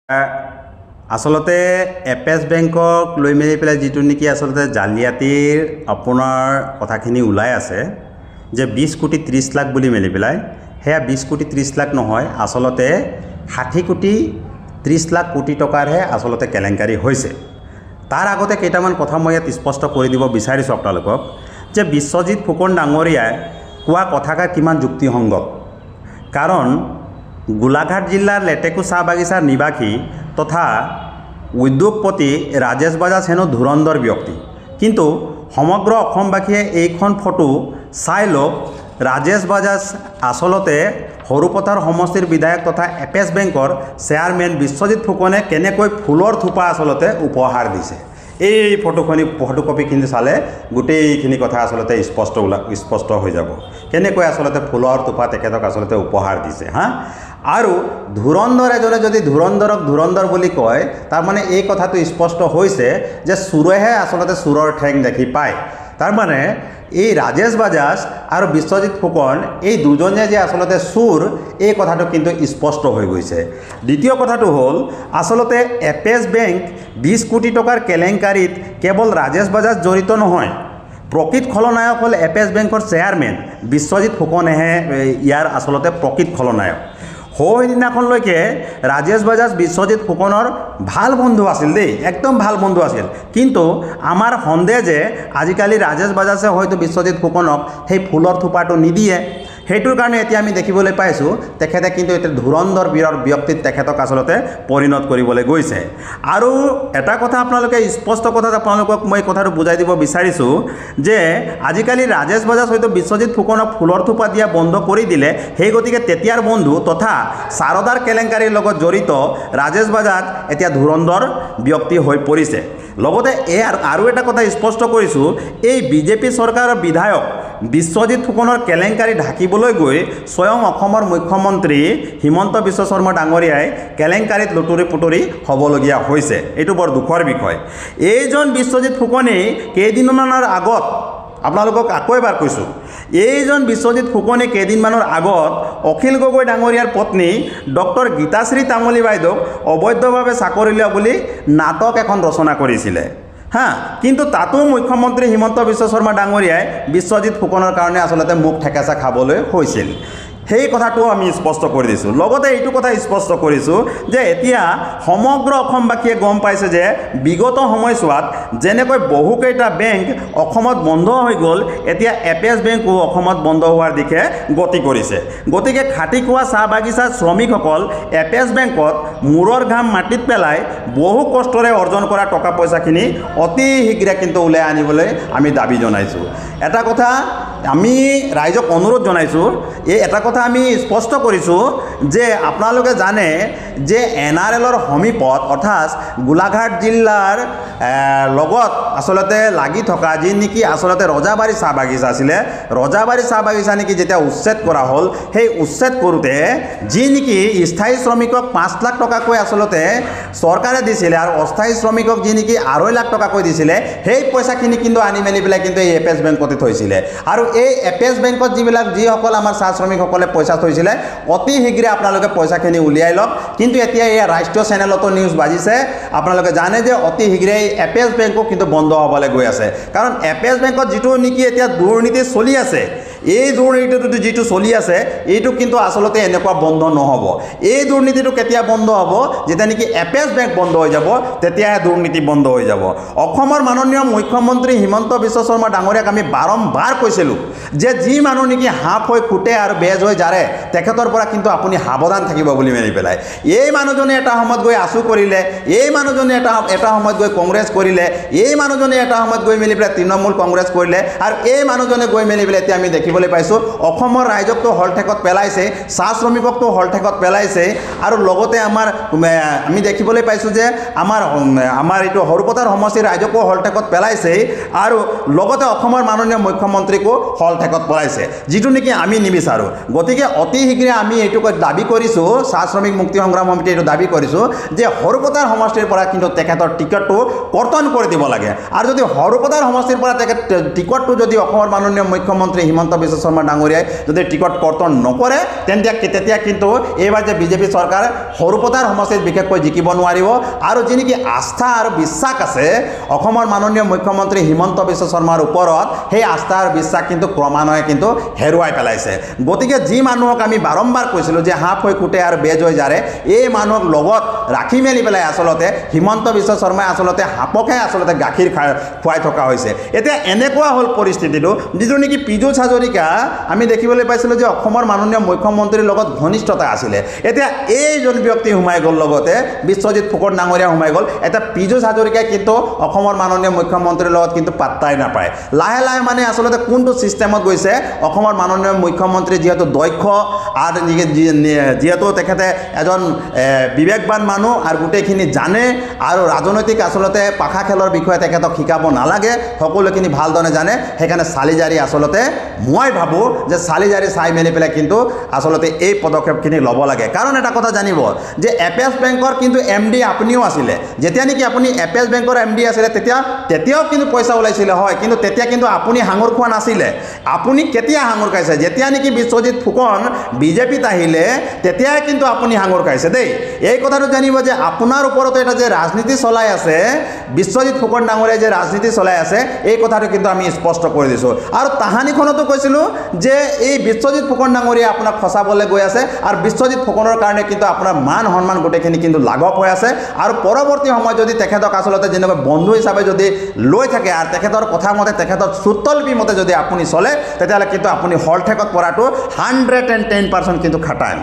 আচলতে এপেছ বেংকক লৈ মেলি পেলাই যিটো নেকি আচলতে জালিয়াতিৰ আপোনাৰ কথাখিনি ওলাই আছে যে 20 কোটি 30 লাখ বুলি মেলি পেলাই হেয়া 20 কোটি 30 লাখ নহয় আচলতে 60 কোটি 30 লাখ কোটি টকাৰহে আচলতে কেলেংকাৰী হৈছে। তাৰ আগতে কেইটামান কথা মই ইয়াত স্পষ্ট কৰি দিব বিচাৰিছোঁ আপোনালোকক যে বিশ্বজিৎ ফুকন ডাঙৰীয়াই কোৱা কথাষাৰ কিমান যুক্তিসংগত। কাৰণ গোলাঘাট জিলাৰ লেটেকু চাহ বাগিচাৰ নিবাসী তথা উদ্যোগপতি ৰাজেশ বাজাজ হেনো ধুৰন্ধৰ ব্যক্তি, কিন্তু সমগ্ৰ অসমবাসীয়ে এইখন ফটো চাই লওক ৰাজেশ বাজাজ আচলতে সৰুপথাৰ সমষ্টিৰ বিধায়ক তথা এপেছ বেংকৰ চেয়াৰমেন বিশ্বজিৎ ফুকনে কেনেকৈ ফুলৰ থোপা আচলতে উপহাৰ দিছে। এই ফটোকপিখিনি চালে গোটেইখিনি কথা আচলতে স্পষ্ট হৈ যাব কেনেকৈ আচলতে ফুলৰ থোপা তেখেতক আচলতে উপহাৰ দিছে। আৰু ধুৰন্ধৰ এজনে যদি ধুৰন্ধৰক ধুৰন্ধৰ বুলি কয় তাৰমানে এই কথাটো স্পষ্ট হৈছে যে চোৰেহে আচলতে চোৰৰ ঠেং দেখি পায়। তাৰমানে এই ৰাজেশ বাজাজ আৰু বিশ্বজিৎ ফুকন এই দুজনে যে আচলতে চোৰ এই কথাটো কিন্তু স্পষ্ট হৈ গৈছে। দ্বিতীয় কথাটো হ'ল আচলতে এপেছ বেংক 20 কোটি টকাৰ কেলেংকাৰীত কেৱল ৰাজেশ বাজাজ জড়িত নহয়, প্ৰকৃত খলনায়ক হ'ল এপেছ বেংকৰ চেয়াৰমেন বিশ্বজিৎ ফুকনেহে ইয়াৰ আচলতে প্ৰকৃত খলনায়ক। সেইদিনাখনলৈকে ৰাজেশ বাজাজ বিশ্বজিৎ ফুকনৰ ভাল বন্ধু আছিল দেই, একদম ভাল বন্ধু আছিল। কিন্তু আমাৰ সন্দেহ যে আজিকালি ৰাজেশ বাজাজে হয়তো বিশ্বজিৎ ফুকনক সেই ফুলৰ থোপাটো নিদিয়ে। সেইটোৰ কাৰণে এতিয়া আমি দেখিবলৈ পাইছোঁ তেখেতে কিন্তু এতিয়া ধুৰন্ধৰ ব্যক্তিত তেখেতক আচলতে পৰিণত কৰিবলৈ গৈছে। আৰু এটা কথা আপোনালোকে স্পষ্ট কথাত আপোনালোকক মই কথাটো বুজাই দিব বিচাৰিছোঁ যে আজিকালি ৰাজেশ বাজাজ হয়তো বিশ্বজিৎ ফুকনক ফুলৰ থোপা দিয়া বন্ধ কৰি দিলে, সেই গতিকে তেতিয়াৰ বন্ধু তথা সাৰদাৰ কেলেংকাৰীৰ লগত জড়িত ৰাজেশ বাজাজ এতিয়া ধুৰন্ধৰ ব্যক্তি হৈ পৰিছে। লগতে আৰু এটা কথা স্পষ্ট কৰিছোঁ, এই বিজেপি চৰকাৰৰ বিধায়ক বিশ্বজিৎ ফুকনৰ কেলেংকাৰী ঢাকিবলৈ গৈ স্বয়ং অসমৰ মুখ্যমন্ত্ৰী হিমন্ত বিশ্ব শৰ্মা ডাঙৰীয়াই কেলেংকাৰীত লুটুৰি পুটুৰি হ'বলগীয়া হৈছে। এইটো বৰ দুখৰ বিষয়। এইজন বিশ্বজিৎ ফুকনেই কেইদিনমানৰ আগত আপোনালোকক আকৌ এবাৰ কৈছোঁ, এইজন বিশ্বজিৎ ফুকনে কেইদিনমানৰ আগত অখিল গগৈ ডাঙৰীয়াৰ পত্নী ডক্টৰ গীতাশ্ৰী তামুলী বাইদেউক অবৈধভাৱে চাকৰি লোৱা বুলি নাটক এখন ৰচনা কৰিছিলে। কিন্তু তাতো মুখ্যমন্ত্ৰী হিমন্ত বিশ্ব শৰ্মা ডাঙৰীয়াই বিশ্বজিৎ ফুকনৰ কাৰণে আচলতে মুখ ঠেকেচা খাবলৈ হৈছিল। সেই কথাটো আমি স্পষ্ট কৰি দিছোঁ। লগতে এইটো কথা স্পষ্ট কৰিছোঁ যে এতিয়া সমগ্ৰ অসমবাসীয়ে গম পাইছে যে বিগত সময়ছোৱাত যেনেকৈ বহুকেইটা বেংক অসমত বন্ধ হৈ গ'ল, এতিয়া এপেছ বেংকো অসমত বন্ধ হোৱাৰ দিশে গতি কৰিছে। গতিকে খাটি খোৱা চাহ বাগিচাৰ শ্ৰমিকসকল এপেছ বেংকত মূৰৰ ঘাম মাটিত পেলাই বহু কষ্টৰে অৰ্জন কৰা টকা পইচাখিনি অতি শীঘ্ৰে কিন্তু ওলাই আনিবলৈ আমি দাবী জনাইছোঁ। এটা কথা আমি ৰাইজক অনুৰোধ জনাইছোঁ, এটা কথা আমি স্পষ্ট কৰিছোঁ যে আপোনালোকে জানে যে NRLৰ সমীপত অৰ্থাৎ গোলাঘাট জিলাৰ লগত আচলতে লাগি থকা যি নেকি আচলতে ৰজাবাৰী চাহ বাগিচা আছিলে, ৰজাবাৰী চাহ বাগিচা নেকি যেতিয়া উচ্ছেদ কৰা হ'ল, সেই উচ্ছেদ কৰোঁতে যি নেকি স্থায়ী শ্ৰমিকক 5 লাখ টকাকৈ আচলতে চৰকাৰে দিছিলে আৰু অস্থায়ী শ্ৰমিকক যি নেকি 2.5 লাখ টকাকৈ দিছিলে, সেই পইচাখিনি কিন্তু আনি মেলি পেলাই কিন্তু এই এপেছ বেংকতে থৈছিলে। আৰু এই এপেছ বেংকত যিসকল আমাৰ চাহ শ্ৰমিকসকলে পইচা থৈছিলে অতি শীঘ্ৰে আপোনালোকে পইচাখিনি উলিয়াই লওক। কিন্তু এতিয়া এই ৰাষ্ট্ৰীয় চেনেলতো নিউজ বাজিছে, আপোনালোকে জানে যে অতি শীঘ্ৰে এই এপেছ বেংকো কিন্তু বন্ধ হ'বলৈ গৈ আছে। কাৰণ এপেছ বেংকত যিটো নেকি এতিয়া দুৰ্নীতি চলি আছে, এই দুৰ্নীতিটো যিটো চলি আছে এইটো কিন্তু আচলতে এনেকুৱা বন্ধ নহ'ব। এই দুৰ্নীতিটো কেতিয়া বন্ধ হ'ব? যেতিয়া নেকি এপেছ বেংক বন্ধ হৈ যাব তেতিয়াহে দুৰ্নীতি বন্ধ হৈ যাব। অসমৰ মাননীয় মুখ্যমন্ত্ৰী হিমন্ত বিশ্ব শৰ্মা ডাঙৰীয়াক আমি বাৰম্বাৰ কৈছিলোঁ যে যি মানুহ নেকি হাঁফ হৈ ফুটে আৰু বেজ হৈ জাৰে তেখেতৰ পৰা কিন্তু আপুনি সাৱধান থাকিব বুলি মেলি পেলাই। এই মানুহজনে এটা সময়ত গৈ আছু কৰিলে, এই মানুহজনে এটা সময়ত গৈ কংগ্ৰেছ কৰিলে, এই মানুহজনে এটা সময়ত গৈ মেলি পেলাই তৃণমূল কংগ্ৰেছ কৰিলে, আৰু এই মানুহজনে গৈ মেলি পেলাই এতিয়া আমি দেখিবলৈ পাইছোঁ অসমৰ ৰাইজকতো হলঠেকত পেলাইছে, চাহ শ্ৰমিককতো হলঠেকত পেলাইছে। আৰু লগতে আমি দেখিবলৈ পাইছোঁ যে আমাৰ এইটো সৰুপথাৰ সমষ্টিৰ ৰাইজকো হলঠেকত পেলাইছে, আৰু লগতে অসমৰ মাননীয় মুখ্যমন্ত্ৰীকো হলঠেকত পেলাইছে, যিটো নেকি আমি নিবিচাৰোঁ। গতিকে অতি শীঘ্ৰে আমি এইটো দাবী কৰিছোঁ, চাহ শ্ৰমিক মুক্তি সংগ্ৰাম সমিতি এইটো দাবী কৰিছোঁ যে সৰুপথাৰ সমষ্টিৰ পৰা কিন্তু তেখেতৰ টিকটটো কৰ্তন কৰি দিব লাগে। আৰু যদি সৰুপথাৰ সমষ্টিৰ পৰা টিকটটো যদি অসমৰ মাননীয় মুখ্যমন্ত্ৰী হিমন্ত বিশ্ব শৰ্মা ডাঙৰীয়াই যদি টিকট কৰ্তন নকৰে তেতিয়া কিন্তু এইবাৰ যে বিজেপি চৰকাৰ সৰুপথাৰ সমষ্টিত বিশেষকৈ জিকিব নোৱাৰিব আৰু যি নেকি আস্থা আৰু বিশ্বাস আছে অসমৰ মাননীয় মুখ্যমন্ত্ৰী হিমন্ত বিশ্ব শৰ্মাৰ ওপৰত সেই আস্থা আৰু বিশ্বাস কিন্তু ক্ৰমান্বয়ে কিন্তু হেৰুৱাই পেলাইছে গতিকে যি মানুহক আমি বাৰম্বাৰ কৈছিলোঁ যে হাঁহ হৈ কুটে আৰু বেজ হৈ জাৰে এই মানুহক লগত ৰাখি মেলি পেলাই আচলতে হিমন্ত বিশ্ব শৰ্মাই আচলতে সাপকহে আচলতে গাখীৰ খুৱাই থকা হৈছে এতিয়া এনেকুৱা হ'ল পৰিস্থিতিটো যিটো নেকি পীযুষ হাজৰিকা আমি দেখিবলৈ পাইছিলোঁ যে অসমৰ মাননীয় মুখ্যমন্ত্ৰীৰ লগত ঘনিষ্ঠতা আছিলে এতিয়া এইজন ব্যক্তি সোমাই গ'ল লগতে বিশ্বজিৎ ফুকন ডাঙৰীয়া সোমাই গ'ল এতিয়া পীযুষ হাজৰিকাই কিন্তু অসমৰ মাননীয় মুখ্যমন্ত্ৰীৰ লগত কিন্তু পাত্তাই নাপায় লাহে লাহে মানে আচলতে কোনটো ছিষ্টেমত গৈছে অসমৰ মাননীয় মুখ্যমন্ত্ৰী যিহেতু দক্ষ আৰু যিহেতু তেখেতে এজন বিবেকবান মানুহ আৰু গোটেইখিনি জানে আৰু ৰাজনৈতিক আচলতে পাখা খেলৰ বিষয়ে তেখেতক শিকাব নালাগে সকলোখিনি ভালদৰে জানে সেইকাৰণে চালিজাৰি আচলতে মই ভাবোঁ যে চালিজাৰি চাই মেলি পেলাই কিন্তু আচলতে এই পদক্ষেপখিনি ল'ব লাগে কাৰণ এটা কথা জানিব যে এপেক্স বেংকৰ কিন্তু MD আপুনিও আছিলে যেতিয়া নেকি আপুনি এপেক্স বেংকৰ MD আছিলে তেতিয়াও কিন্তু পইচা ওলাইছিলে হয় কিন্তু তেতিয়া কিন্তু আপুনি হাঙুৰ খোৱা নাছিলে আপুনি কেতিয়া হাঙুৰ খাইছে যেতিয়া নেকি বিশ্বজিৎ ফুকন বিজেপিত আহিলে তেতিয়াই কিন্তু আপুনি হাঙুৰ খাইছে দেই এই কথাটো জানিব যে আপোনাৰ ওপৰতো এটা যে ৰাজনীতি চলাই আছে বিশ্বজিৎ ফুকন ডাঙৰীয়াই যে ৰাজনীতি চলাই আছে এই কথাটো কিন্তু আমি স্পষ্ট কৰি দিছোঁ আৰু তাহানিখনতো কৈছিলোঁ যে এই বিশ্বজিৎ ফুকন ডাঙৰীয়াই আপোনাক ফচাবলৈ গৈ আছে আৰু বিশ্বজিৎ ফুকনৰ কাৰণে কিন্তু আপোনাৰ মান সন্মান গোটেইখিনি কিন্তু লাঘৱ হৈ আছে আৰু পৰৱৰ্তী সময়ত যদি তেখেতক আচলতে যেনেকৈ বন্ধু হিচাপে যদি লৈ থাকে আৰু তেখেতৰ কথা মতে তেখেতৰ শ্ৰুতলিপি মতে যদি আপুনি চলে তেতিয়াহ'লে কিন্তু আপুনি হলঠেকত পৰাটো 110% কিন্তু খাটাং